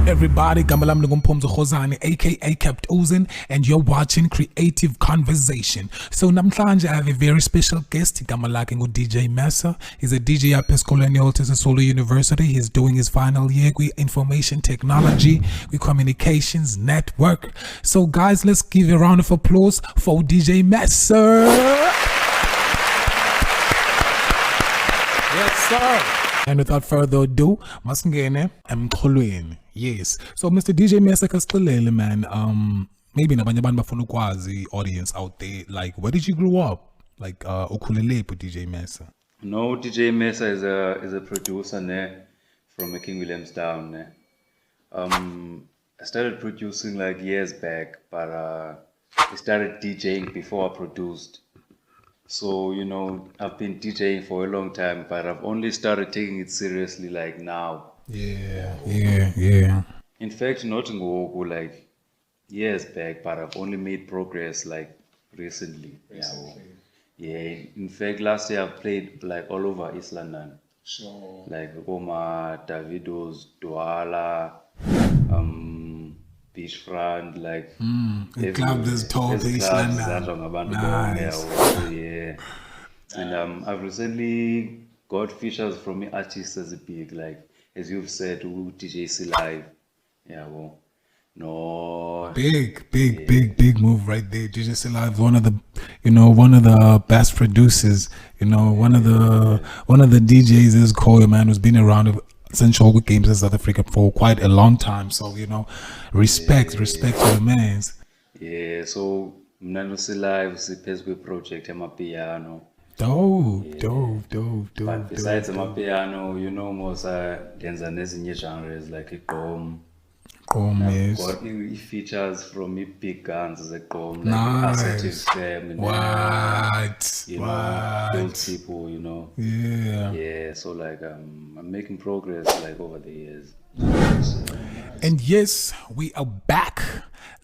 Everybody, Gamalam Ngumpomzo Khosani, aka Kept Ozen, and you're watching Creative Conversation. So namhlanje I have a very special guest, Gamalaki DJ MESA. He's a DJ at Pescolonial Sisulu University. He's doing his final year with information technology, with communications network. So guys, let's give a round of applause for DJ MESA. Yes, sir. And without further ado, masingene emxholweni. Yes. So Mr. DJ MESA kasixelele man, maybe nabanye abantu bafuna ukwazi audience out there, like where did you grow up? Like ukhulele phi DJ MESA? No, DJ MESA is a producer from King Williamstown. I started producing like years back, but I started DJing before I produced. So, you know, I've been DJing for a long time, but I've only started taking it seriously like now. Yeah. In fact, not in like years back, but I've only made progress like recently. Yeah. In fact, last year I've played like all over East London. Sure. Like Roma, Davido's, Douala, Beachfront, like the club that's tall East London. Nice. Yeah. And I've recently got features from artists as a big, like as you've said, DJC Live. Yeah, well, no. Big move right there. DJC Live, one of the best producers. You know, one of the DJs is called man who's been around Central with games in South Africa for quite a long time. So you know, respect to the man. Yeah. So DJC Live, the project, I'm a piano. Dope. But besides my piano, you know, most there's new genres like a gqom. Yes. Got features from me big guns as a gqom, like nice. Assertive Stem, What? Those people, you know. Yeah. So like I'm making progress like over the years. And yes, we are back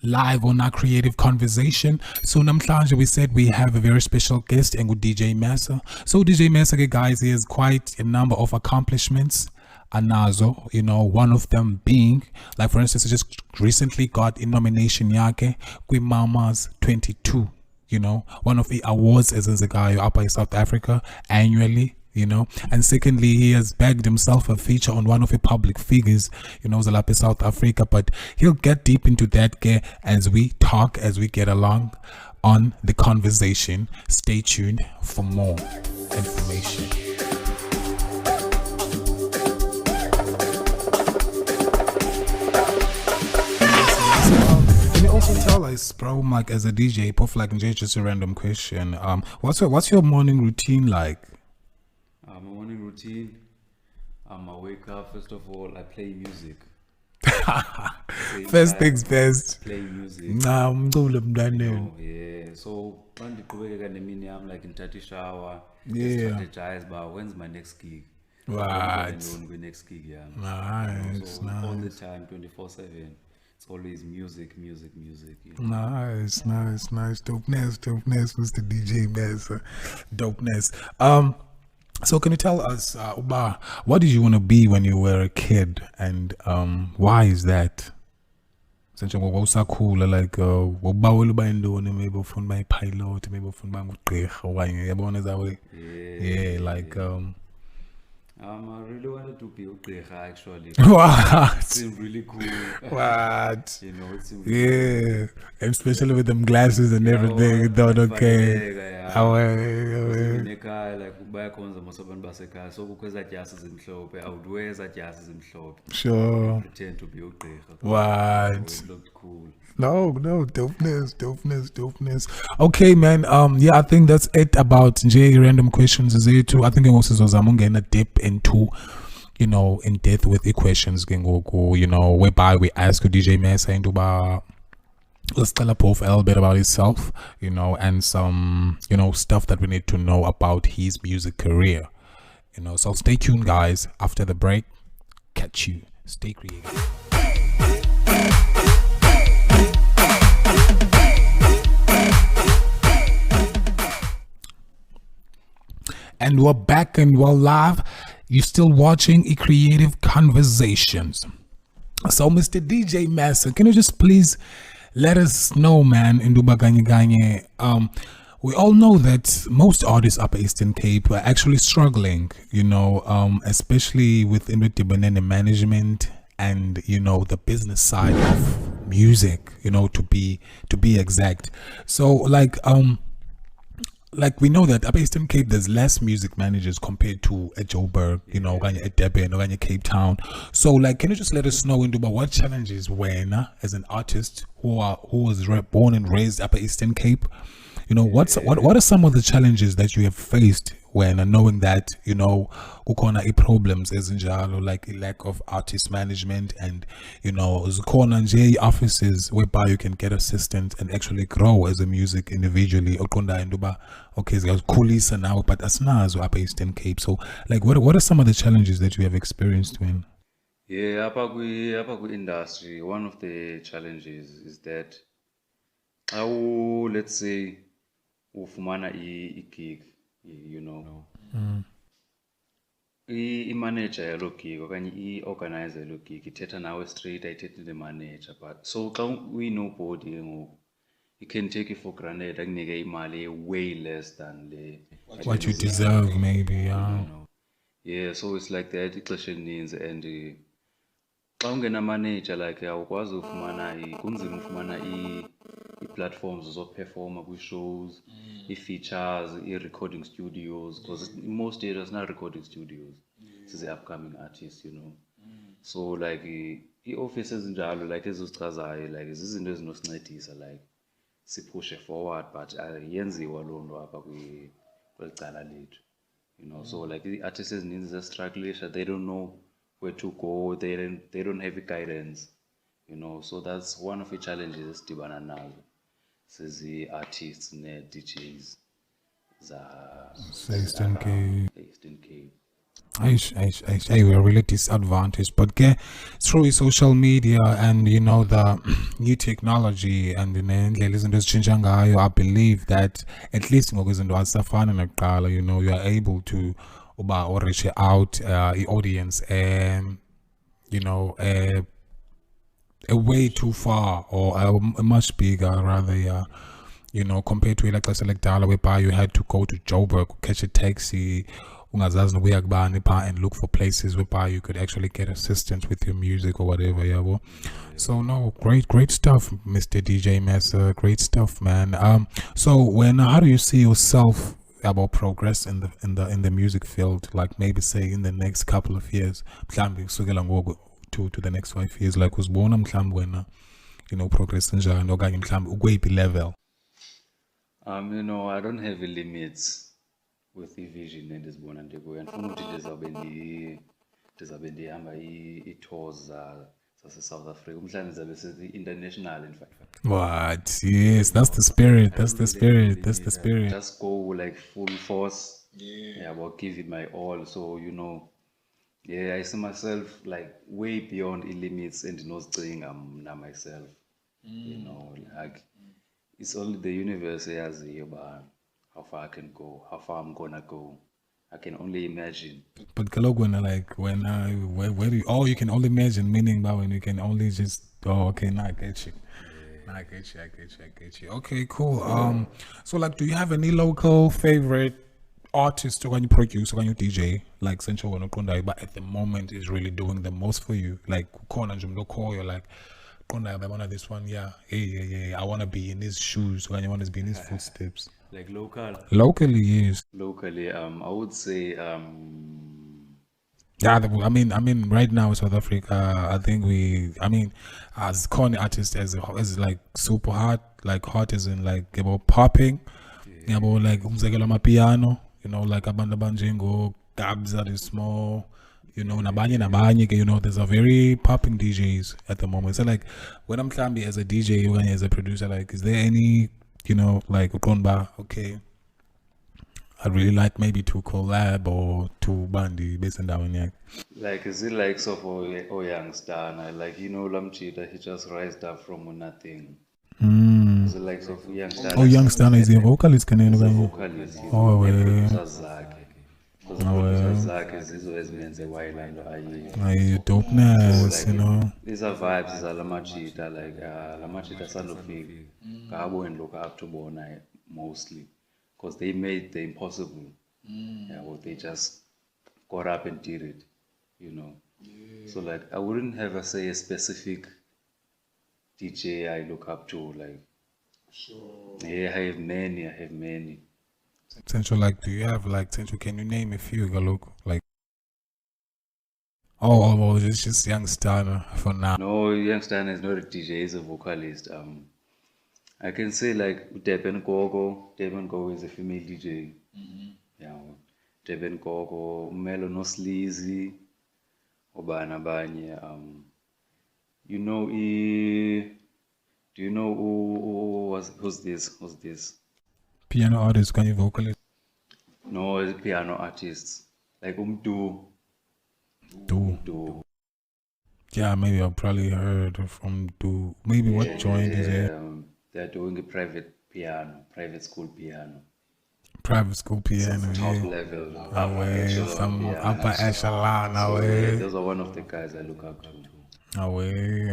live on our Creative Conversation. So namhlanje we said we have a very special guest and with DJ MESA. So DJ MESA, guys, he has quite a number of accomplishments. Anazo, you know, one of them being, like for instance, he just recently got a nomination yake Kwi Mama's 22, you know, one of the awards as a guy up in South Africa annually. You know, and secondly, he has bagged himself a feature on one of the public figures, you know, Zalapi South Africa, but he'll get deep into that as we talk, as we get along on the conversation. Stay tuned for more information. Can you also tell us, bro, like as a DJ, puff like just a random question, what's your morning routine like? My morning routine, I wake up, first of all, I play music. First things first. Play music. Yeah, so when I'm like in 30 shower, strategize about when's my next gig. Right. Next gig, yeah. Nice. All the time, 24/7. It's always music. You know? Nice. Dopeness, Mr. DJ MESA. Dopeness. So can you tell us, Uba, what did you want to be when you were a kid, and why is that? Like, maybe from my pilot, maybe from my yeah, like I really wanted to be a actually. What? It seemed really cool. What? You know, it seemed really cool. And especially with them glasses and everything, you thought, okay. I would wear that jazzes in shop. Sure. Pretend to be okay. What? So it looked cool. No, dopeness. Okay, man. Yeah, I think that's it about J random questions. Is it too? I think also I'm gonna dip into, you know, in depth with the questions. You know, whereby we ask DJ MESA into about. Let's tell a little bit about himself, you know, and some, you know, stuff that we need to know about his music career, you know. So stay tuned, guys. After the break, catch you. Stay creative. And we're back and we're live. You're still watching Creative Conversations. So, Mr. DJ Massa, can you just please let us know, man, in Duba Ganye Ganye? We all know that most artists up Eastern Cape are actually struggling, especially with independent management and the business side of music, to be exact. So, like we know that up Eastern Cape there's less music managers compared to at Joburg, okanye at Durban, okanye Cape Town. So like, can you just let us know into what challenges when as an artist who was born and raised up Eastern Cape, what are some of the challenges that you have faced when knowing that kukhona problems ezinjalo, like a lack of artist management and zikhona nje offices whereby you can get assistance and actually grow as a music individually oqondayo intoba okay ziyazikhulisa nawe but asinazo apha Eastern Cape. So like what are some of the challenges that you have experienced when apha kwi-industry, one of the challenges is that let's say ufumana i-gig, i-manager yalo gig okanye i-organizer yalo gig ithetha nawe straight, ayithethi ne-manager. But so xa uyi-nobody ke ngoku, you can take it for granted akunike imali way less than what you deserve maybe. Yeah, so it's like that ixesha elininzi. And xa ungena-manager like awukwazi ufumana kunzima ufumana ii-platforms zoperforma kwi-shows, ii-features, ii-recording studios, because in most areas not-recording studios sizi-upcoming artists, so like ii-office ezinjalo like ezizichazayo like zizinto ezinosincedisa like siphushe forward, but yenziwa loo nto apha kweli cala lethu, so like ii-artists ezininzi zestrugglisha, they don't know where to go, they don't have guidance, so that's one of the challenges esidibana nazo sizi-artists ne-DJs Eastern Cape. Eastern Cape. We are really disadvantaged, but through social media and the new technology and indlela izinto ezitshintsha ngayo, I believe that at least ngokwezinto azisafana nakuqala, you are able to reach out the audience a way too far or a much bigger rather, compared to like Select whereby you had to go to Joburg, catch a taxi, and look for places whereby you could actually get assistance with your music or whatever. Yeah, so no, great stuff, Mr. DJ Mesa, great stuff, man. So how do you see yourself about progress in the music field, like maybe say in the next couple of years, to the next 5 years, like was born when progress njani okanye mhlawumbe ukweyiphi level? I don't have limits with i-vision endizibona ndikuyo. Ndifuna ukuthi ndizabe ndihamba ii-tours zase-South Africa, umhlawumbe ndizabe sezi-international in fact. What? Yes, that's the spirit. That's the spirit. That's the spirit. Just go like full force. Yeah, but give it my all. So I see myself like way beyond the limits and saying I'm not myself. Like it's only the universe has about how far I can go, how far I'm gonna go. I can only imagine. But where do you can only imagine, meaning that when you can only just okay, now I get you. I get you. Okay, cool. So like, do you have any local favorite artist or when you produce or when you DJ like Central Wanokondai, but at the moment is really doing the most for you? Like Kona Jumdo call you like Kondai, I want this one, yeah. I want to be in his shoes when you want to be in his footsteps. Like local. Locally, yes. Locally, I would say yeah, I mean, right now in South Africa, I think as corny artists as like super hot, like hot as in like about popping, about like umzekelo amapiano, like abantu abanjengo Gabs that is small, nabanye, there's a very popping DJs at the moment. So like when I'm trying as a DJ or as a producer, like is there any, like ukonba, okay, I'd really like maybe to collab or to bandi based on that one. Like is it like so for youngster and like Lamchita, he just rised up from nothing. Is it like so for youngster? Youngster is a vocalist, can you vocalist? Oh, yeah. zakhe zizo ezimenze wayilanto ayiyo. Ay, dopeness, you know. These are vibes zalamachita, like lamachita sandofika. Ngabo and look up to bona mostly, because they made the impossible. Yeah, well, they just got up and did it, you know. So like I wouldn't have a specific DJ I look up to, like. Sure. Yeah, I have many. Central, like, do you have like Central? Can you name a few? Galuk, like. Oh, it's just Youngster for now. No, Youngster is not a DJ; he's a vocalist. I can say like Deben Gogo. Deben Gogo is a female DJ. Yeah, Deben Gogo, Melo no Sleazy, Obana Banye. You know, do you know who's this? Piano artist, can you vocalist? No, it's piano artists. Like Do. Yeah, maybe I've probably heard from Do. Maybe what joint is it? They're doing a private school piano. Private school piano, Top level. Some upper echelon, Those are one of the guys I look up to. Away.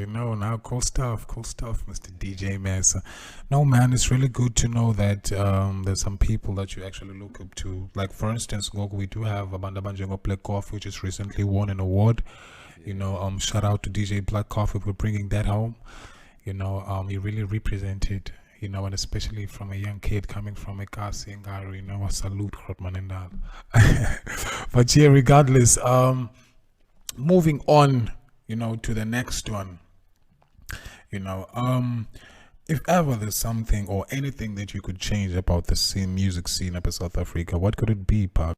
No, now cool stuff, Mr. DJ MESA. No, man, it's really good to know that there's some people that you actually look up to. Like, for instance, we do have Abanda Banjengo Black Coffee, which has recently won an award. You know, shout out to DJ Black Coffee for bringing that home. You know, he really represented, you know, and especially from a young kid coming from a car singer, you know, a salute, Rotman and that. But yeah, regardless, moving on, you know, to the next one. You know, if ever there's something or anything that you could change about the music scene up in South Africa, what could it be, Park?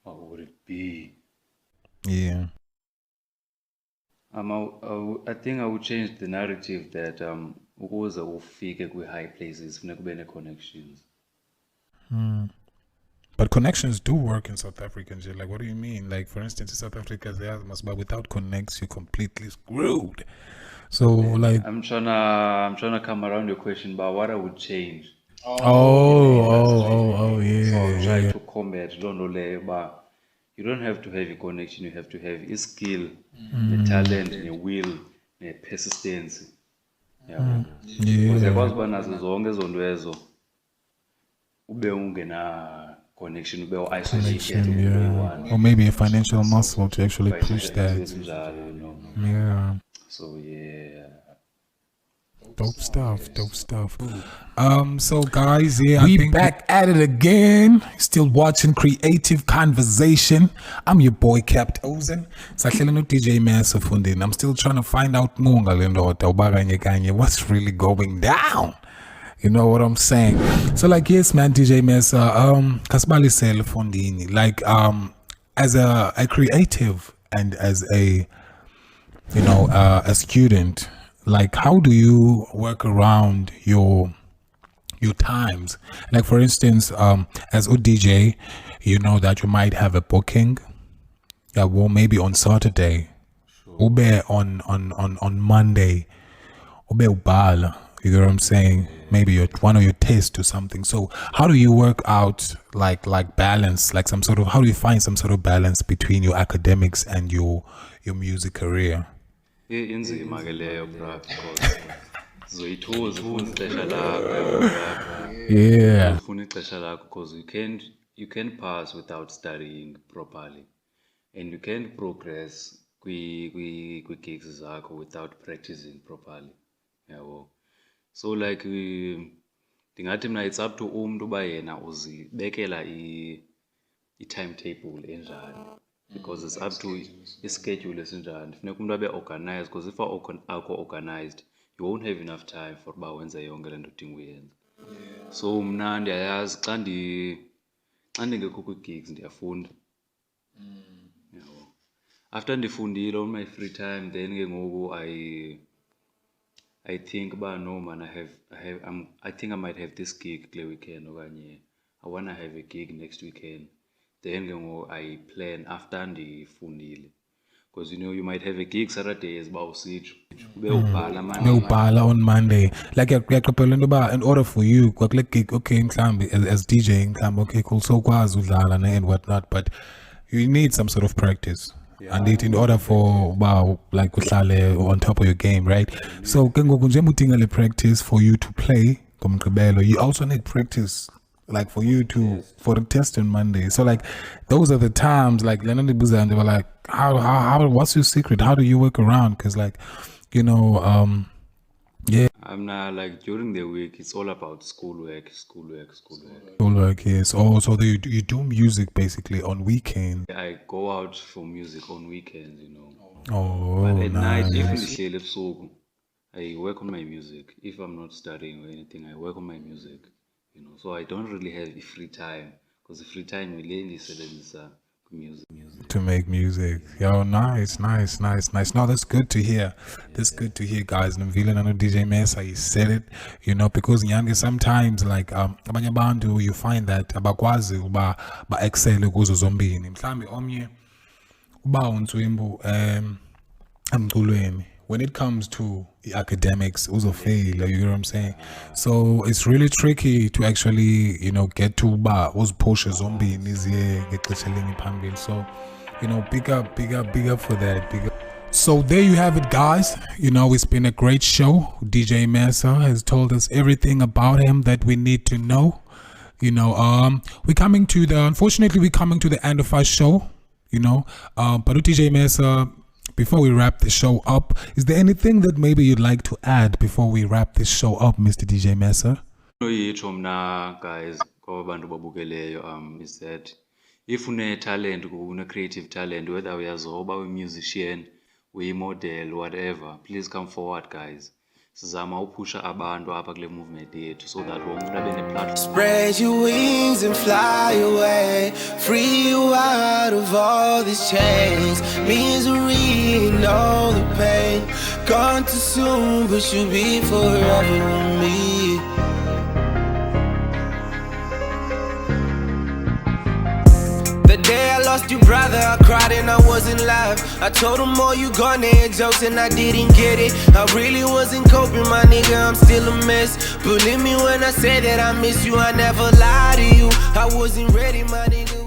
What would it be? Yeah. I think I would change the narrative that ukuze ufike kwi-high places funeka ube ne-connections. But connections do work in South Africa. Like, what do you mean? Like, for instance, in South Africa, but without connects, you're completely screwed. So, like, I'm trying to come around your question, but what I would change. Yeah. So I'll try to combat. But you don't have to have a connection. You have to have a skill, the talent, the will, the persistence. Yeah. Because nazo zonke zonto ezo ube ungena connection, ube isolated, or maybe a financial muscle to actually push that. You know? Yeah. So yeah. Dope stuff. So guys, yeah, we back at it again. Still watching Creative Conversation. I'm your boy Capt Ozen. Sahlele no DJ MESA fundini. I'm still trying to find out more what's really going down. You know what I'm saying? So like, yes, man, DJ MESA, kasibali sele fundini. Like, as a creative and as a, you know, a student, like, how do you work around your times? Like, for instance, as a DJ, you know that you might have a booking, yeah, well, maybe on Saturday, ube on Monday, ube ubala. You know what I'm saying? Maybe one of your tests or something. So how do you work out like balance, like how do you find some sort of balance between your academics and your music career? Inzima ke leyo bra, because zoyithoza ufuna ixesha lakho. Yeah. Ufuna ixesha lakho because you can't pass without studying properly, and you can't progress kwi gigs zakho without practicing properly. Yabo. So like ndingathi mina it's up to umuntu uba yena uzibekela i-timetable enjani, because it's up to ischedule esinjani. Funeka umuntu abe organized, because if akho organized you won't have enough time for uba wenze yonke le nto udinga uyenza. So mna ndiyayazi xa ndingekho kwi-gigs ndiyafunda. After ndifundile on my free time, then ke ngoku I think no man, I think I might have this gig kule weekend okanye I wanna have a gig next weekend. Then I plan after ndifundile, because you know you might have a gig Saturday as uba usitsho, Bewubhala on Monday. Like in order for you, okay, as DJ, okay, cool, so and whatnot, but you need some sort of practice. And it in order for like on top of your game, right? So practice for you to play. You also need practice, like for you to for the test on Monday. So like those are the times, like and they were like, how what's your secret? How do you work around? Because like, yeah. I'm not like during the week. It's all about schoolwork. Schoolwork, yes. Oh, so you do music basically on weekends. I go out for music on weekends, Oh, but at night, nice. even the I work on my music. If I'm not studying or anything, I work on my music. So I don't really have free time because the free time we lately is music. To make music. Yo, nice. No, that's good to hear. That's good to hear, guys. And I'm feeling, I know DJ MESA, he said it, because sometimes like abanye abantu you find that abakwazi uba excel kuzo zombini. Mhlambi omnye uba unswimbu emculweni. When it comes to the academics, also fail, you know what I'm saying? So it's really tricky to actually, get to was Porsche zombie in this year, get pambil. So, big up for that. Big up. So there you have it, guys. It's been a great show. DJ MESA has told us everything about him that we need to know. Unfortunately, we're coming to the end of our show, but DJ MESA, before we wrap the show up, is there anything that maybe you'd like to add before we wrap this show up, Mr. DJ MESA? Guys, is that if une talent, une creative talent, whether we are zoba, we musician, we model, whatever, please come forward, guys. Sizama upusha abantu apha kule movement yethu so that wonke umuntu abe ne-platform. Spread your wings and fly away, free you out of all these chains, misery and all the pain. Gone too soon, but you'll be forever with me. The day I lost you, brother, I cried and I wasn't live. I told them all you gone and jokes and I didn't get it. I really wasn't coping, my nigga, I'm still a mess. Believe me when I say that I miss you, I never lied to you. I wasn't ready, my nigga.